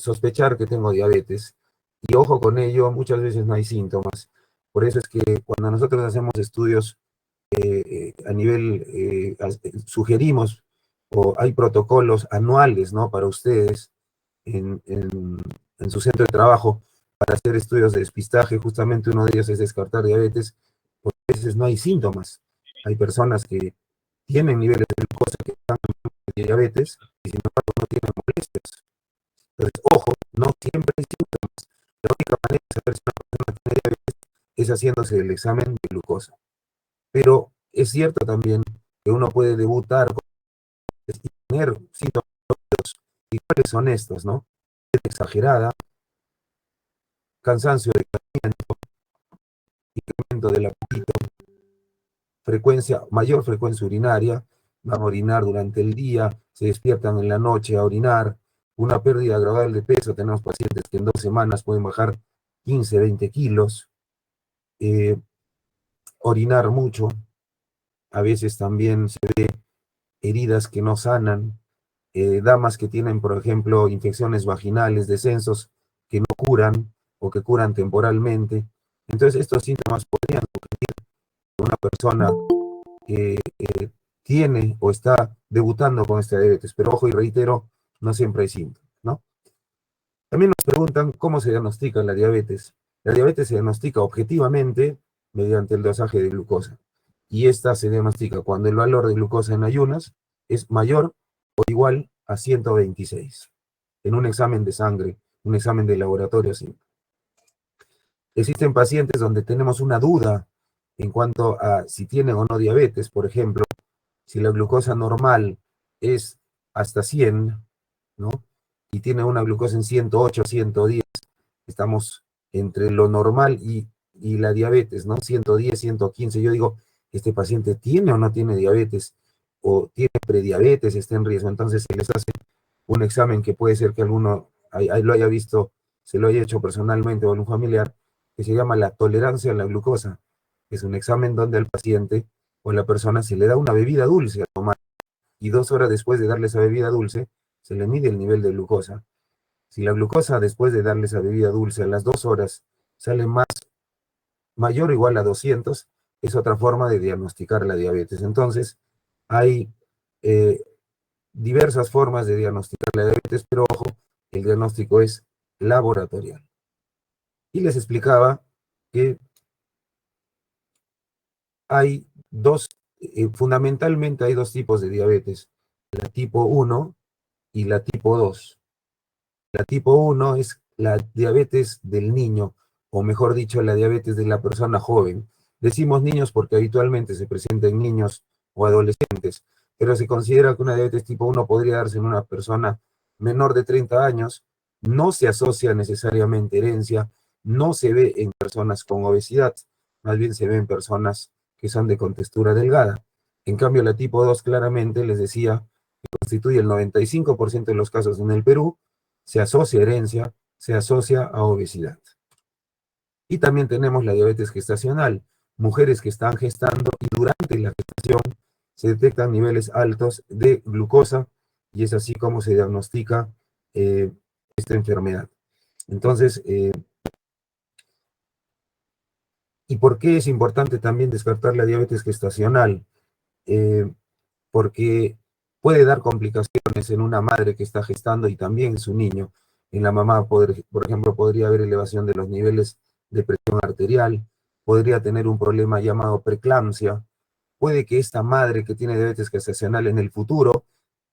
sospechar que tengo diabetes. Y ojo con ello, muchas veces no hay síntomas. Por eso es que cuando nosotros hacemos estudios a nivel, sugerimos, o hay protocolos anuales, ¿no? Para ustedes en su centro de trabajo, para hacer estudios de despistaje. Justamente uno de ellos es descartar diabetes, porque a veces no hay síntomas. Hay personas que tienen niveles de glucosa que están de diabetes y sin embargo no tienen molestias. Entonces, ojo, no siempre hay síntomas. La única manera de saber si una persona tiene diabetes es haciéndose el examen de glucosa. Pero es cierto también que uno puede debutar con y tener síntomas. ¿Y cuáles son estos, no? Exagerada, cansancio de caimiento, incremento del apetito, mayor frecuencia urinaria, van a orinar durante el día, se despiertan en la noche a orinar, una pérdida gradual de peso. Tenemos pacientes que en 2 semanas pueden bajar 15, 20 kilos, eh, orinar mucho, a veces también se ve heridas que no sanan, damas que tienen, por ejemplo, infecciones vaginales, descensos que no curan o que curan temporalmente. Entonces, estos síntomas podrían sugerir que una persona tiene o está debutando con esta diabetes. Pero ojo y reitero, no siempre hay síntomas, ¿no? También nos preguntan cómo se diagnostica la diabetes. La diabetes se diagnostica objetivamente mediante el dosaje de glucosa. Y esta se diagnostica cuando el valor de glucosa en ayunas es mayor o igual a 126 en un examen de sangre, un examen de laboratorio simple. Existen pacientes donde tenemos una duda en cuanto a si tienen o no diabetes. Por ejemplo, si la glucosa normal es hasta 100, ¿no? Y tiene una glucosa en 108, 110, estamos entre lo normal y la diabetes, ¿no? 110, 115. Yo digo, ¿este paciente tiene o no tiene diabetes? ¿O tiene prediabetes, está en riesgo? Entonces se les hace un examen que puede ser que alguno lo haya visto, se lo haya hecho personalmente o algún familiar, que se llama la tolerancia a la glucosa. Es un examen donde al paciente o a la persona se le da una bebida dulce a tomar y 2 horas después de darle esa bebida dulce, se le mide el nivel de glucosa. Si la glucosa después de darle esa bebida dulce a las 2 horas sale mayor o igual a 200, es otra forma de diagnosticar la diabetes. Entonces, hay eh, diversas formas de diagnosticar la diabetes, pero ojo, el diagnóstico es laboratorial. Y les explicaba que hay fundamentalmente hay dos tipos de diabetes, la tipo 1 y la tipo 2. La tipo 1 es la diabetes del niño, o mejor dicho, la diabetes de la persona joven. Decimos niños porque habitualmente se presenta en niños o adolescentes, pero se considera que una diabetes tipo 1 podría darse en una persona menor de 30 años, no se asocia necesariamente a herencia, no se ve en personas con obesidad, más bien se ve en personas que son de contextura delgada. En cambio, la tipo 2 claramente, les decía, constituye el 95% de los casos en el Perú, se asocia a herencia, se asocia a obesidad. Y también tenemos la diabetes gestacional, mujeres que están gestando y durante la gestación se detectan niveles altos de glucosa y es así como se diagnostica esta enfermedad. Entonces, ¿y por qué es importante también descartar la diabetes gestacional? Eh, Porque puede dar complicaciones en una madre que está gestando y también en su niño. En la mamá, por ejemplo, podría haber elevación de los niveles de presión arterial, podría tener un problema llamado preeclampsia. Puede que esta madre que tiene diabetes gestacional en el futuro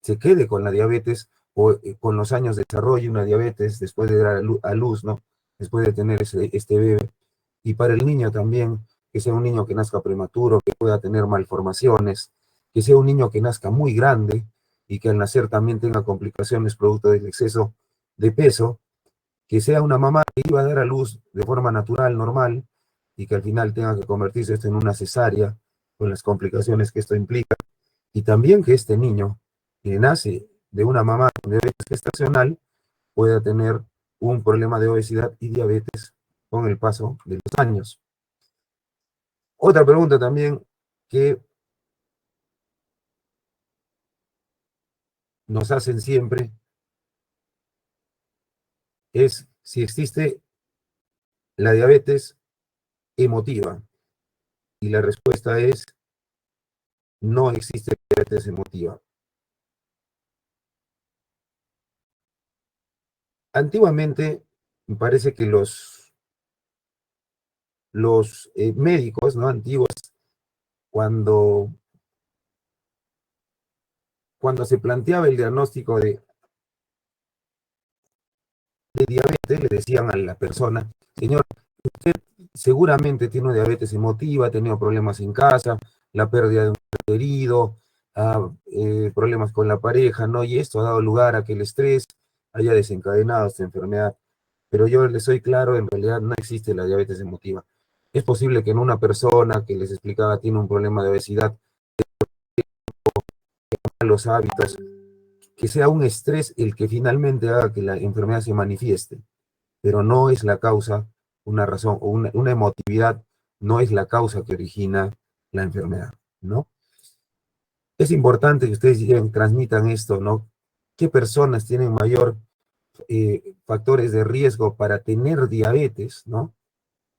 se quede con la diabetes o con los años de desarrollo una diabetes después de dar a luz, ¿no? Después de tener este bebé. Y para el niño también, que sea un niño que nazca prematuro, que pueda tener malformaciones, que sea un niño que nazca muy grande y que al nacer también tenga complicaciones producto del exceso de peso, que sea una mamá que iba a dar a luz de forma natural, normal, y que al final tenga que convertirse esto en una cesárea, con las complicaciones que esto implica, y también que este niño que nace de una mamá con diabetes gestacional pueda tener un problema de obesidad y diabetes con el paso de los años. Otra pregunta también que nos hacen siempre es si existe la diabetes emotiva. Y la respuesta es, no existe diabetes emotiva. Antiguamente, me parece que los médicos, ¿no?, antiguos, cuando, cuando se planteaba el diagnóstico de diabetes, le decían a la persona, señor, usted seguramente tiene diabetes emotiva, ha tenido problemas en casa, la pérdida de un querido, problemas con la pareja, ¿no? Y esto ha dado lugar a que el estrés haya desencadenado esta enfermedad. Pero yo les soy claro, en realidad no existe la diabetes emotiva. Es posible que en una persona que les explicaba tiene un problema de obesidad, los hábitos, que sea un estrés el que finalmente haga que la enfermedad se manifieste, pero no es la causa, una razón o una emotividad no es la causa que origina la enfermedad, ¿no? Es importante que ustedes transmitan esto, ¿no? ¿Qué personas tienen mayor factores de riesgo para tener diabetes, ¿no?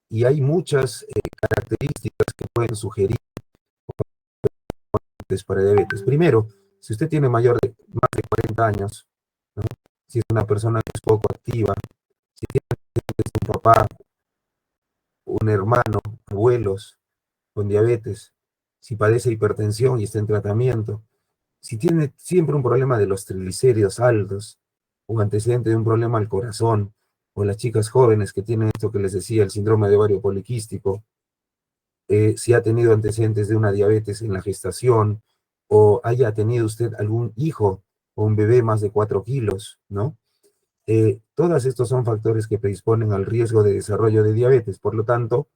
Y hay muchas características que pueden sugerir para diabetes. Primero, si usted tiene más de 40 años, ¿no? Si es una persona que es poco activa, si tiene un papá, un hermano, abuelos con diabetes, si padece hipertensión y está en tratamiento, si tiene siempre un problema de los triglicéridos altos, un antecedente de un problema al corazón, o las chicas jóvenes que tienen esto que les decía, el síndrome de ovario poliquístico, si ha tenido antecedentes de una diabetes en la gestación, o haya tenido usted algún hijo o un bebé más de 4 kilos, ¿no? Todos estos son factores que predisponen al riesgo de desarrollo de diabetes. Por lo tanto,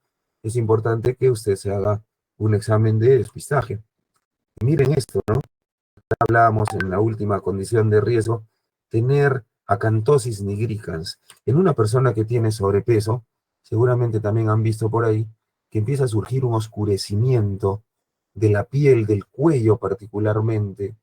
es importante que usted se haga un examen de despistaje. Miren esto, ¿no? Hablábamos en la última condición de riesgo, tener acantosis nigricans. En una persona que tiene sobrepeso, seguramente también han visto por ahí que empieza a surgir un oscurecimiento de la piel, del cuello particularmente,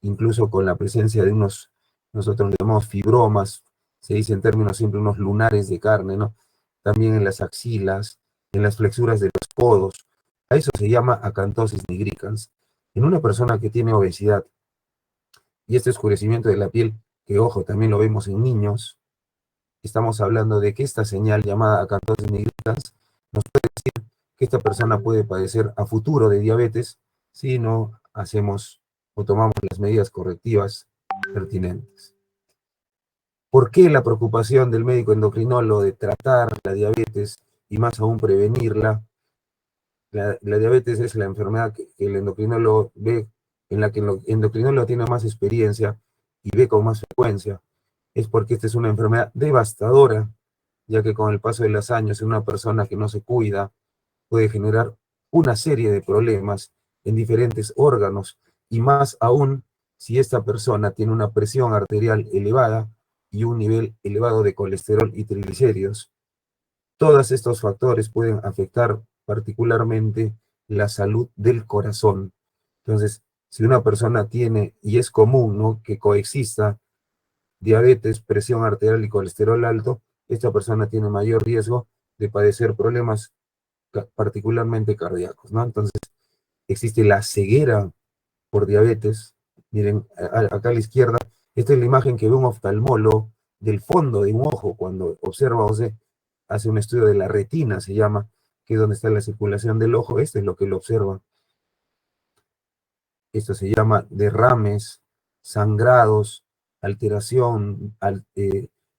incluso con la presencia de nosotros le llamamos fibromas, se dice en términos siempre unos lunares de carne, ¿no? También en las axilas, en las flexuras de los codos. A eso se llama acantosis nigricans. En una persona que tiene obesidad y este oscurecimiento de la piel, que ojo, también lo vemos en niños, estamos hablando de que esta señal llamada acantosis nigricans nos puede decir que esta persona puede padecer a futuro de diabetes si no hacemos o tomamos las medidas correctivas pertinentes. ¿Por qué la preocupación del médico endocrinólogo de tratar la diabetes y más aún prevenirla? La diabetes es la enfermedad que el endocrinólogo ve, en la que el endocrinólogo tiene más experiencia y ve con más frecuencia. Es porque esta es una enfermedad devastadora, ya que con el paso de los años en una persona que no se cuida puede generar una serie de problemas en diferentes órganos, y más aún si esta persona tiene una presión arterial elevada y un nivel elevado de colesterol y triglicéridos. Todos estos factores pueden afectar particularmente la salud del corazón. Entonces, si una persona tiene, y es común, ¿no?, que coexista diabetes, presión arterial y colesterol alto, esta persona tiene mayor riesgo de padecer problemas particularmente cardíacos, ¿no? Entonces, existe la ceguera por diabetes. Miren, acá a la izquierda, esta es la imagen que ve un oftalmólogo del fondo de un ojo cuando observa o se hace un estudio de la retina, se llama, que es donde está la circulación del ojo. Esto es lo que lo observa. Esto se llama derrames, sangrados, alteración,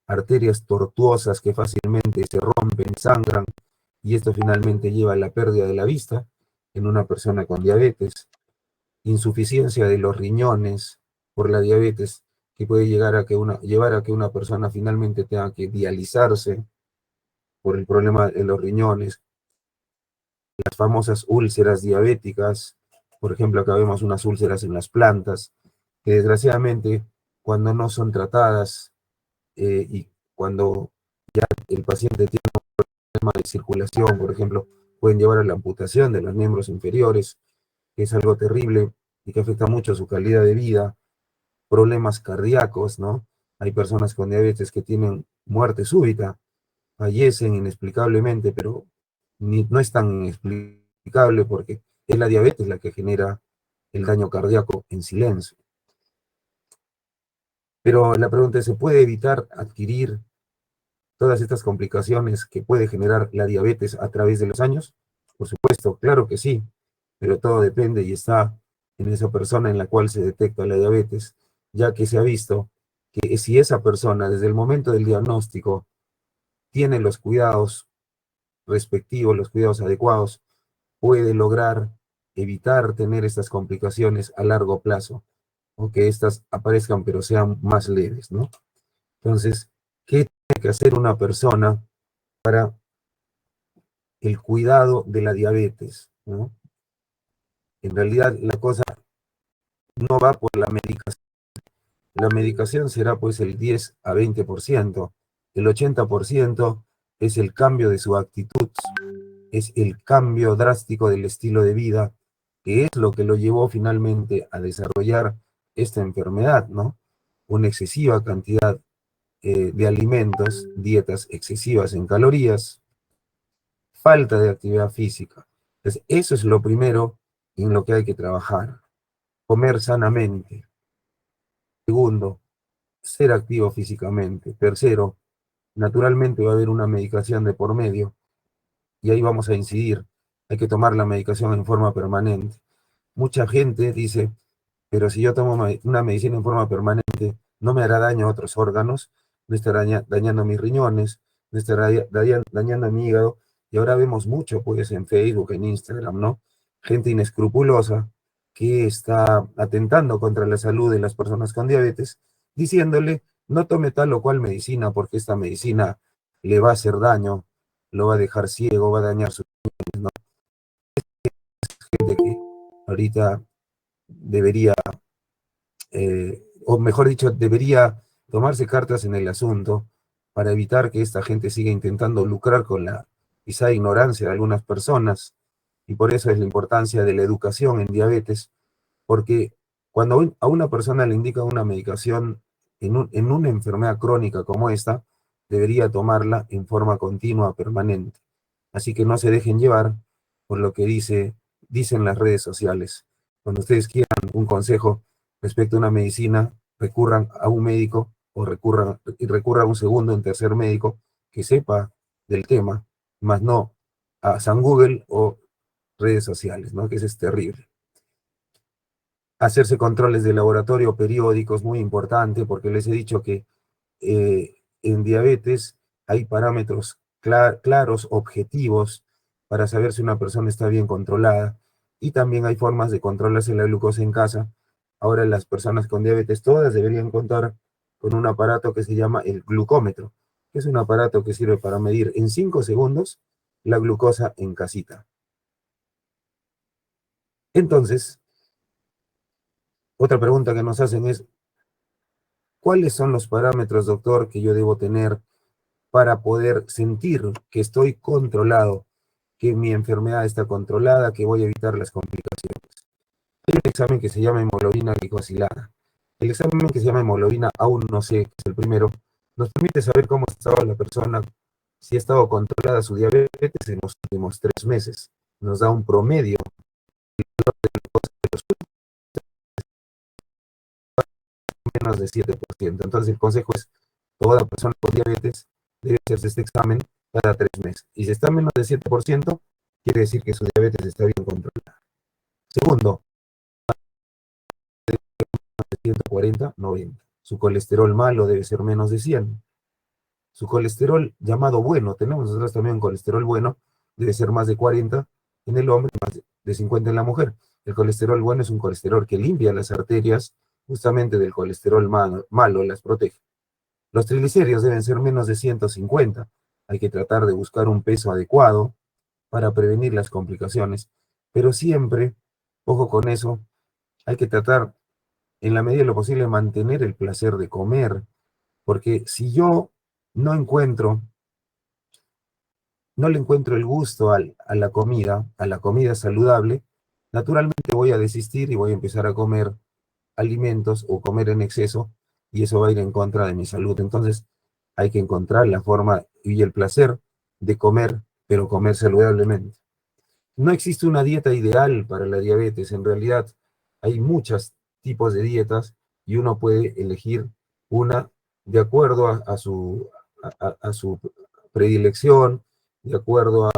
arterias tortuosas que fácilmente se rompen, sangran, y esto finalmente lleva a la pérdida de la vista en una persona con diabetes, insuficiencia de los riñones por la diabetes, que puede llevar a que una persona finalmente tenga que dializarse por el problema de los riñones, las famosas úlceras diabéticas. Por ejemplo, acá vemos unas úlceras en las plantas, que desgraciadamente cuando no son tratadas y cuando el paciente tiene un problema de circulación, por ejemplo, pueden llevar a la amputación de los miembros inferiores, que es algo terrible y que afecta mucho su calidad de vida, problemas cardíacos, ¿no? Hay personas con diabetes que tienen muerte súbita, fallecen inexplicablemente, pero no es tan inexplicable porque es la diabetes la que genera el daño cardíaco en silencio. Pero la pregunta es, ¿se puede evitar adquirir todas estas complicaciones que puede generar la diabetes a través de los años? Por supuesto, claro que sí, pero todo depende y está en esa persona en la cual se detecta la diabetes, ya que se ha visto que si esa persona desde el momento del diagnóstico tiene los cuidados respectivos, los cuidados adecuados, puede lograr evitar tener estas complicaciones a largo plazo o que éstas aparezcan pero sean más leves, ¿no? Entonces, ¿qué tiene que hacer una persona para el cuidado de la diabetes, ¿no? En realidad la cosa no va por la medicación. La medicación será pues el 10 a 20%. El 80% es el cambio de su actitud, es el cambio drástico del estilo de vida, que es lo que lo llevó finalmente a desarrollar esta enfermedad, ¿no? Una excesiva cantidad de alimentos, dietas excesivas en calorías, falta de actividad física. Entonces, eso es lo primero en lo que hay que trabajar. Comer sanamente. Segundo, ser activo físicamente. Tercero, naturalmente va a haber una medicación de por medio y ahí vamos a incidir. Hay que tomar la medicación en forma permanente. Mucha gente dice, pero si yo tomo una medicina en forma permanente, no me hará daño a otros órganos, no estará dañando mis riñones, no estará dañando mi hígado. Y ahora vemos mucho, pues, en Facebook, en Instagram, ¿no? Gente inescrupulosa que está atentando contra la salud de las personas con diabetes, diciéndole, no tome tal o cual medicina, porque esta medicina le va a hacer daño, lo va a dejar ciego, va a dañar su... ¿no? Gente que ahorita debería o mejor dicho, debería tomarse cartas en el asunto para evitar que esta gente siga intentando lucrar con la quizá ignorancia de algunas personas. Y por eso es la importancia de la educación en diabetes, porque cuando a una persona le indica una medicación en una enfermedad crónica como esta, debería tomarla en forma continua, permanente. Así que no se dejen llevar por lo que dicen las redes sociales. Cuando ustedes quieran un consejo respecto a una medicina, recurran a un médico o recurran a un segundo, un tercer médico que sepa del tema, más no a San Google o redes sociales, ¿no? Que eso es terrible. Hacerse controles de laboratorio periódicos, muy importante, porque les he dicho que en diabetes hay parámetros claros, objetivos, para saber si una persona está bien controlada. Y también hay formas de controlarse la glucosa en casa. Ahora las personas con diabetes todas deberían contar con un aparato que se llama el glucómetro, que es un aparato que sirve para medir en 5 segundos la glucosa en casita. Entonces, otra pregunta que nos hacen es, ¿cuáles son los parámetros, doctor, que yo debo tener para poder sentir que estoy controlado, que mi enfermedad está controlada, que voy a evitar las complicaciones? Hay un examen que se llama hemoglobina glicosilada. El examen que se llama hemoglobina, aún no sé, que es el primero, nos permite saber cómo estaba la persona, si ha estado controlada su diabetes en los últimos 3 meses. Nos da un promedio de menos de 7%. Entonces el consejo es, toda persona con diabetes debe hacerse este examen cada 3 meses. Y si está menos de 7%, quiere decir que su diabetes está bien controlada. Segundo, de 140, 90. Su colesterol malo debe ser menos de 100. Su colesterol llamado bueno, tenemos nosotros también un colesterol bueno, debe ser más de 40 en el hombre, más de 50 en la mujer. El colesterol bueno es un colesterol que limpia las arterias justamente del colesterol malo, las protege. Los triglicéridos deben ser menos de 150. Hay que tratar de buscar un peso adecuado para prevenir las complicaciones. Pero siempre, ojo con eso, hay que tratar en la medida de lo posible mantener el placer de comer, porque si yo no encuentro, no le encuentro el gusto a la comida saludable, naturalmente voy a desistir y voy a empezar a comer alimentos o comer en exceso y eso va a ir en contra de mi salud. Entonces, hay que encontrar la forma y el placer de comer, pero comer saludablemente. No existe una dieta ideal para la diabetes. En realidad, hay muchos tipos de dietas y uno puede elegir una de acuerdo a su predilección, de acuerdo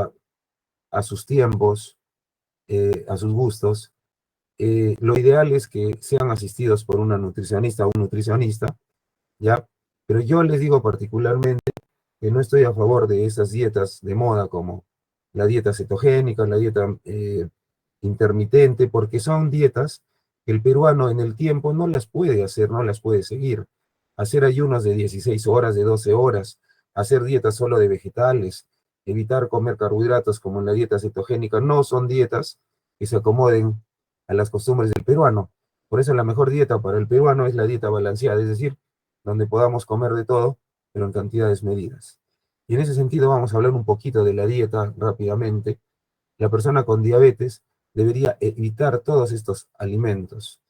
a sus tiempos, a sus gustos. Lo ideal es que sean asistidos por una nutricionista o un nutricionista, ¿ya? Pero yo les digo particularmente que no estoy a favor de esas dietas de moda como la dieta cetogénica, la dieta intermitente, porque son dietas que el peruano en el tiempo no las puede hacer, no las puede seguir. Hacer ayunos de 16 horas, de 12 horas, hacer dietas solo de vegetales, evitar comer carbohidratos como en la dieta cetogénica, no son dietas que se acomoden a las costumbres del peruano. Por eso la mejor dieta para el peruano es la dieta balanceada, es decir, donde podamos comer de todo, pero en cantidades medidas. Y en ese sentido vamos a hablar un poquito de la dieta rápidamente. La persona con diabetes debería evitar todos estos alimentos,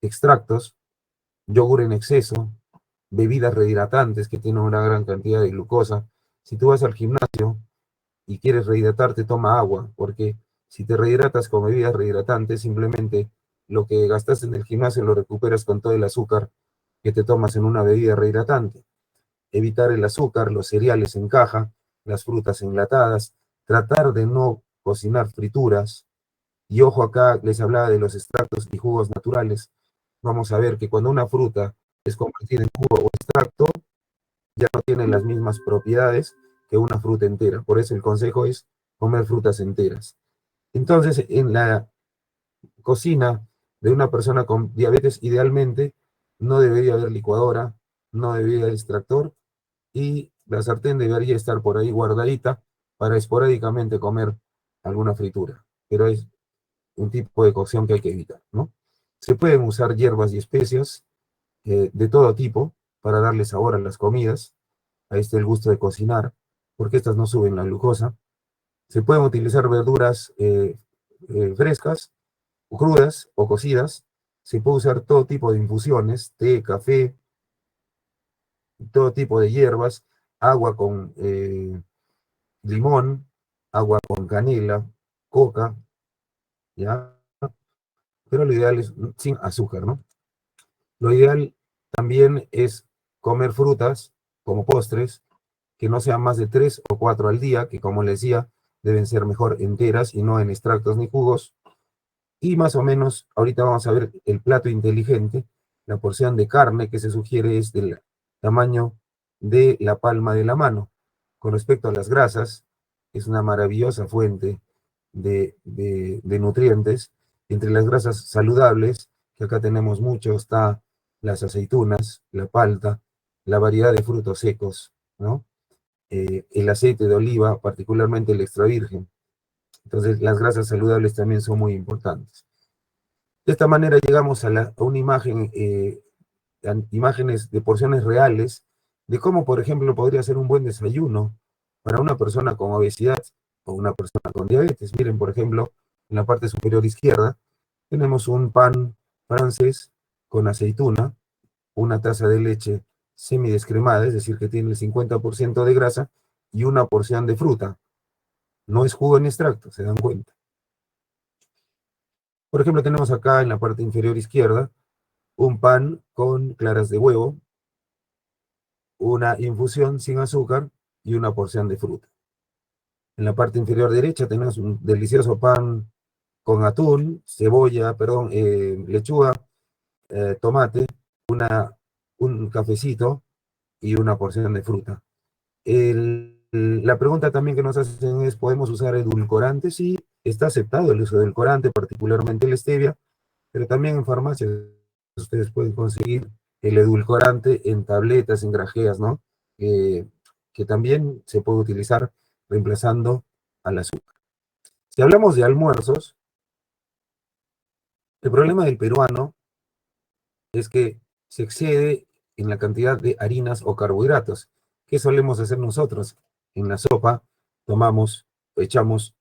extractos, yogur en exceso, bebidas rehidratantes que tienen una gran cantidad de glucosa. Si tú vas al gimnasio y quieres rehidratarte, toma agua, porque si te rehidratas con bebidas rehidratantes, simplemente lo que gastas en el gimnasio lo recuperas con todo el azúcar que te tomas en una bebida rehidratante. Evitar el azúcar, los cereales en caja, las frutas enlatadas, tratar de no cocinar frituras. Y ojo, acá les hablaba de los extractos y jugos naturales. Vamos a ver que cuando una fruta es convertida en jugo o extracto, ya no tiene las mismas propiedades que una fruta entera. Por eso el consejo es comer frutas enteras. Entonces, en la cocina de una persona con diabetes, idealmente no debería haber licuadora, no debería haber extractor, y la sartén debería estar por ahí guardadita para esporádicamente comer alguna fritura. Pero es un tipo de cocción que hay que evitar, ¿no? Se pueden usar hierbas y especias de todo tipo para darle sabor a las comidas. Ahí está el gusto de cocinar, porque estas no suben la glucosa. Se pueden utilizar verduras frescas, o crudas o cocidas. Se puede usar todo tipo de infusiones, té, café, todo tipo de hierbas, agua con limón, agua con canela, coca, ¿ya? Pero lo ideal es sin azúcar, ¿no? Lo ideal también es comer frutas como postres, que no sean más de 3 o 4 al día, que como les decía, deben ser mejor enteras y no en extractos ni jugos. Y más o menos, ahorita vamos a ver el plato inteligente. La porción de carne que se sugiere es del tamaño de la palma de la mano. Con respecto a las grasas, es una maravillosa fuente de nutrientes. Entre las grasas saludables, que acá tenemos mucho, está las aceitunas, la palta, la variedad de frutos secos, ¿no? El aceite de oliva, particularmente el extra virgen. Entonces, las grasas saludables también son muy importantes. De esta manera llegamos a una imagen, a imágenes de porciones reales de cómo, por ejemplo, podría ser un buen desayuno para una persona con obesidad o una persona con diabetes. Miren, por ejemplo, en la parte superior izquierda tenemos un pan francés con aceituna, una taza de leche semidescremada, es decir, que tiene el 50% de grasa, y una porción de fruta. No es jugo en extracto, se dan cuenta. Por ejemplo, tenemos acá en la parte inferior izquierda un pan con claras de huevo, una infusión sin azúcar y una porción de fruta. En la parte inferior derecha tenemos un delicioso pan con atún, cebolla, perdón, lechuga, tomate, un cafecito y una porción de fruta. La pregunta también que nos hacen es, ¿podemos usar edulcorantes? Sí, está aceptado el uso de edulcorante, particularmente el stevia, pero también en farmacias ustedes pueden conseguir el edulcorante en tabletas, en grajeas, ¿no? Que también se puede utilizar reemplazando al azúcar. Si hablamos de almuerzos, el problema del peruano es que se excede en la cantidad de harinas o carbohidratos. ¿Qué solemos hacer nosotros? En la sopa tomamos, echamos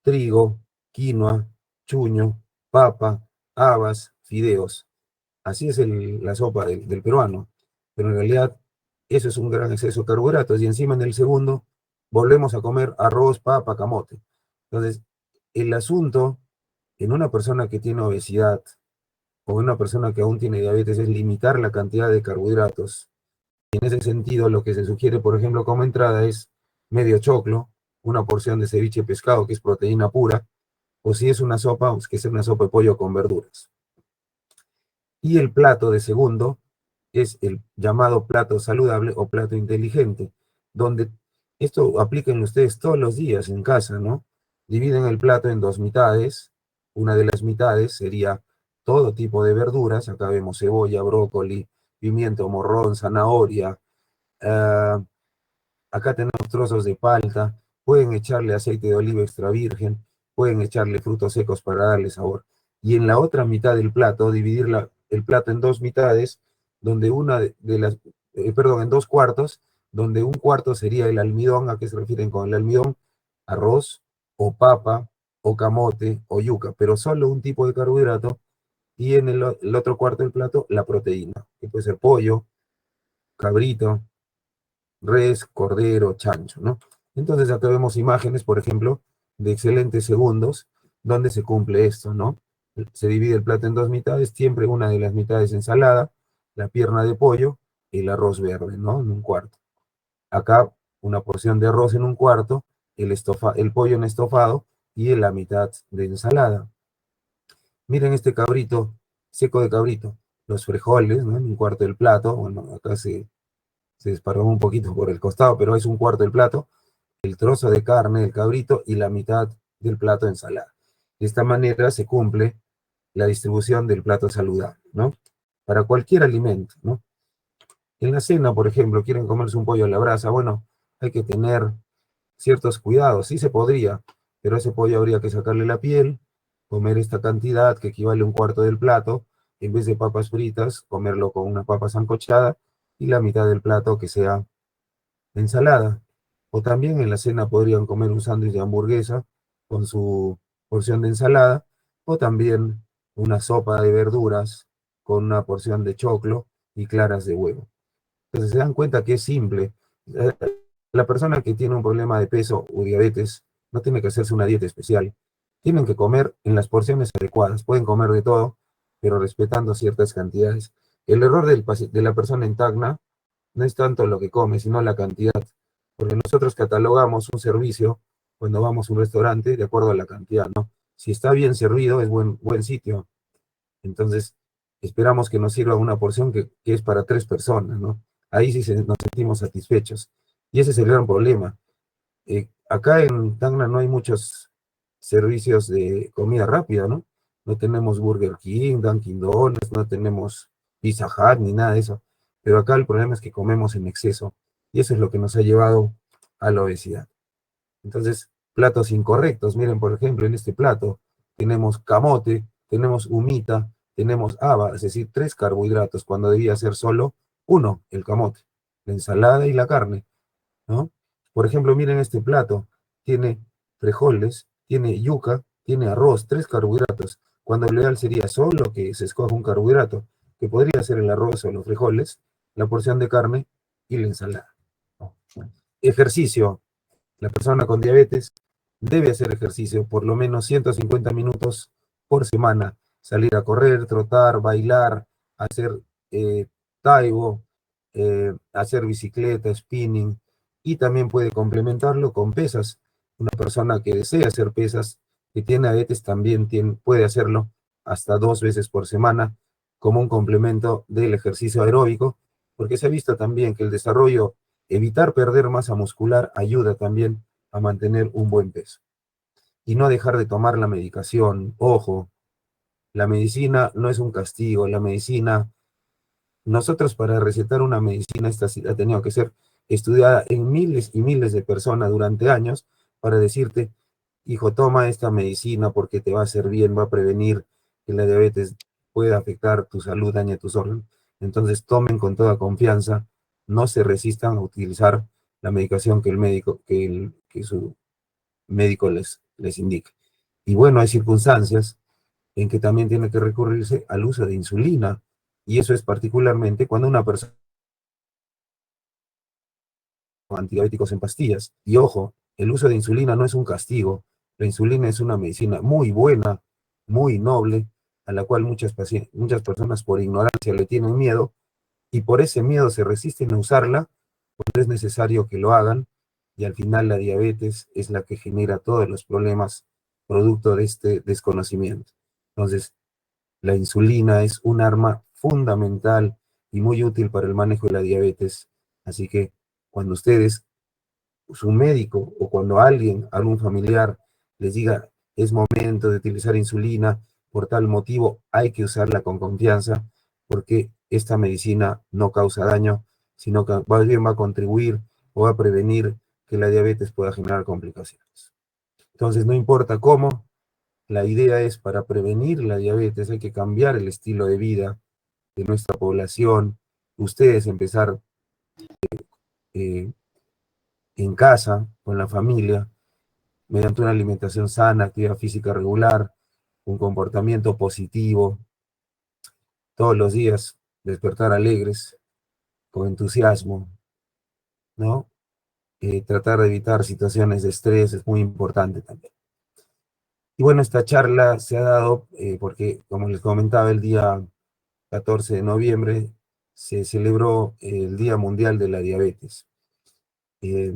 trigo, quinoa, chuño, papa, habas, fideos. Así es la sopa del peruano, pero en realidad eso es un gran exceso de carbohidratos y encima en el segundo volvemos a comer arroz, papa, camote. Entonces, el asunto en una persona que tiene obesidad o en una persona que aún tiene diabetes es limitar la cantidad de carbohidratos. Y en ese sentido, lo que se sugiere, por ejemplo, como entrada es medio choclo, una porción de ceviche de pescado, que es proteína pura, o si es una sopa, pues que sea una sopa de pollo con verduras. Y el plato de segundo es el llamado plato saludable o plato inteligente, donde esto apliquen ustedes todos los días en casa, ¿no? Dividen el plato en dos mitades. Una de las mitades sería todo tipo de verduras. Acá vemos cebolla, brócoli, pimiento, morrón, zanahoria. Uh, Acá tenemos trozos de palta. Pueden echarle aceite de oliva extra virgen. Pueden echarle frutos secos para darle sabor. Y en la otra mitad del plato, dividir el plato en dos mitades, donde una de las, perdón, en dos cuartos, donde un cuarto sería el almidón. ¿A qué se refieren con el almidón? Arroz o papa o camote o yuca, pero solo un tipo de carbohidrato. Y en el otro cuarto del plato, la proteína, que puede ser pollo, cabrito, res, cordero, chancho, ¿no? Entonces acá vemos imágenes, por ejemplo, de excelentes segundos, donde se cumple esto, ¿no? Se divide el plato en dos mitades, siempre una de las mitades ensalada, la pierna de pollo y el arroz verde, ¿no? En un cuarto. Acá una porción de arroz en un cuarto, el pollo en estofado y en la mitad de ensalada. Miren este cabrito, seco de cabrito, los frijoles, ¿no? En un cuarto del plato, bueno, acá se desparramó un poquito por el costado, pero es un cuarto del plato, el trozo de carne, el cabrito y la mitad del plato de ensalada. De esta manera se cumple la distribución del plato saludable, ¿no? Para cualquier alimento, ¿no? En la cena, por ejemplo, quieren comerse un pollo a la brasa, bueno, hay que tener ciertos cuidados, sí se podría, pero a ese pollo habría que sacarle la piel, comer esta cantidad que equivale a un cuarto del plato, en vez de papas fritas, comerlo con una papa sancochada y la mitad del plato que sea ensalada. O también en la cena podrían comer un sándwich de hamburguesa con su porción de ensalada, o también una sopa de verduras con una porción de choclo y claras de huevo. Entonces se dan cuenta que es simple. Eh, La persona que tiene un problema de peso o diabetes no tiene que hacerse una dieta especial. Tienen que comer en las porciones adecuadas. Pueden comer de todo, pero respetando ciertas cantidades. El error de la persona en Tacna no es tanto lo que come, sino la cantidad. Porque nosotros catalogamos un servicio cuando vamos a un restaurante de acuerdo a la cantidad, ¿no? Si está bien servido, es buen sitio. Entonces, esperamos que nos sirva una porción que es para 3 personas, ¿no? Ahí sí nos sentimos satisfechos. Y ese es el gran problema. Acá en Tacna no hay muchos servicios de comida rápida, ¿no? No tenemos Burger King, Dunkin' Donuts, no tenemos Pizza Hut ni nada de eso. Pero acá el problema es que comemos en exceso y eso es lo que nos ha llevado a la obesidad. Entonces, platos incorrectos. Miren, por ejemplo, en este plato tenemos camote, tenemos humita, tenemos haba, es decir, 3 carbohidratos, cuando debía ser solo uno, el camote, la ensalada y la carne, ¿no? Por ejemplo, miren este plato, tiene frijoles, tiene yuca, tiene arroz, 3 carbohidratos, cuando lo ideal sería solo que se escoja un carbohidrato, que podría ser el arroz o los frijoles, la porción de carne y la ensalada. Ejercicio. La persona con diabetes debe hacer ejercicio por lo menos 150 minutos por semana, salir a correr, trotar, bailar, hacer taibo, hacer bicicleta, spinning, y también puede complementarlo con pesas. Una persona que desea hacer pesas, que tiene diabetes, también puede hacerlo hasta 2 veces por semana como un complemento del ejercicio aeróbico, porque se ha visto también que el desarrollo, evitar perder masa muscular, ayuda también a mantener un buen peso. Y no dejar de tomar la medicación. Ojo, la medicina no es un castigo, la medicina, nosotros para recetar una medicina, esta sí ha tenido que ser estudiada en miles y miles de personas durante años para decirte, hijo, toma esta medicina porque te va a hacer bien, va a prevenir que la diabetes pueda afectar tu salud, dañe tus órganos. Entonces tomen con toda confianza, no se resistan a utilizar la medicación que el médico, que su médico les indique. Y bueno, hay circunstancias en que también tiene que recurrirse al uso de insulina. Y eso es particularmente cuando una persona con antidiabéticos en pastillas. Y ojo, el uso de insulina no es un castigo. La insulina es una medicina muy buena, muy noble, a la cual muchas personas por ignorancia le tienen miedo y por ese miedo se resisten a usarla cuando es necesario que lo hagan. Y al final la diabetes es la que genera todos los problemas producto de este desconocimiento. Entonces, la insulina es un arma fundamental y muy útil para el manejo de la diabetes. Así que cuando ustedes, su médico o cuando alguien, algún familiar les diga es momento de utilizar insulina por tal motivo, hay que usarla con confianza porque esta medicina no causa daño, sino que más bien va a contribuir o va a prevenir que la diabetes pueda generar complicaciones. Entonces, no importa cómo, la idea es para prevenir la diabetes hay que cambiar el estilo de vida de nuestra población. Ustedes empezar eh, en casa, con la familia, mediante una alimentación sana, actividad física regular, un comportamiento positivo, todos los días despertar alegres, con entusiasmo, ¿no? Tratar de evitar situaciones de estrés es muy importante también. Y bueno, esta charla se ha dado porque, como les comentaba, el día 14 de noviembre se celebró el Día Mundial de la Diabetes. Eh,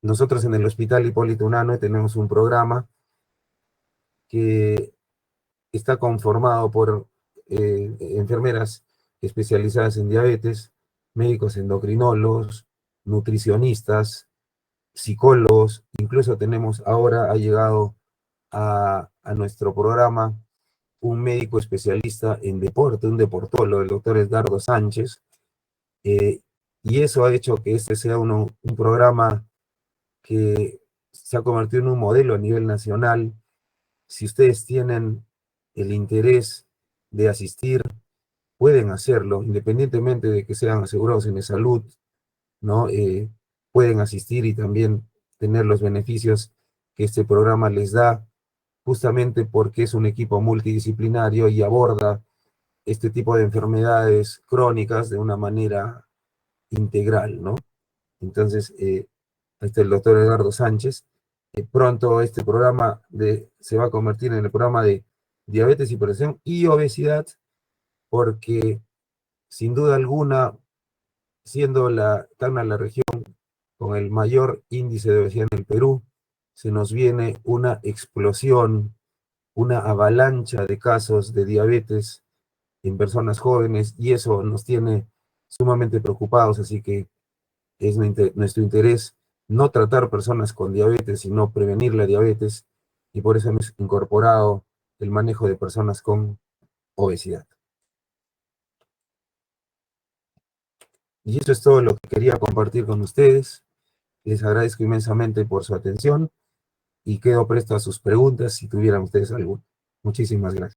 Nosotros en el Hospital Hipólito Unanue tenemos un programa que está conformado por enfermeras especializadas en diabetes, médicos endocrinólogos, nutricionistas, psicólogos, incluso tenemos ahora, ha llegado a nuestro programa un médico especialista en deporte, un deportólogo, el doctor Edgardo Sánchez, eh, y eso ha hecho que este sea un programa que se ha convertido en un modelo a nivel nacional. Si ustedes tienen el interés de asistir, pueden hacerlo, independientemente de que sean asegurados en salud, ¿no? Pueden asistir y también tener los beneficios que este programa les da, justamente porque es un equipo multidisciplinario y aborda este tipo de enfermedades crónicas de una manera integral, ¿no? Entonces, este el doctor Eduardo Sánchez. Pronto este programa se va a convertir en el programa de diabetes, hipertensión y obesidad, porque sin duda alguna, siendo Tacna la región con el mayor índice de obesidad en el Perú, se nos viene una explosión, una avalancha de casos de diabetes en personas jóvenes y eso nos tiene sumamente preocupados, así que es nuestro interés no tratar personas con diabetes, sino prevenir la diabetes, y por eso hemos incorporado el manejo de personas con obesidad. Y eso es todo lo que quería compartir con ustedes. Les agradezco inmensamente por su atención y quedo presto a sus preguntas si tuvieran ustedes alguna. Muchísimas gracias.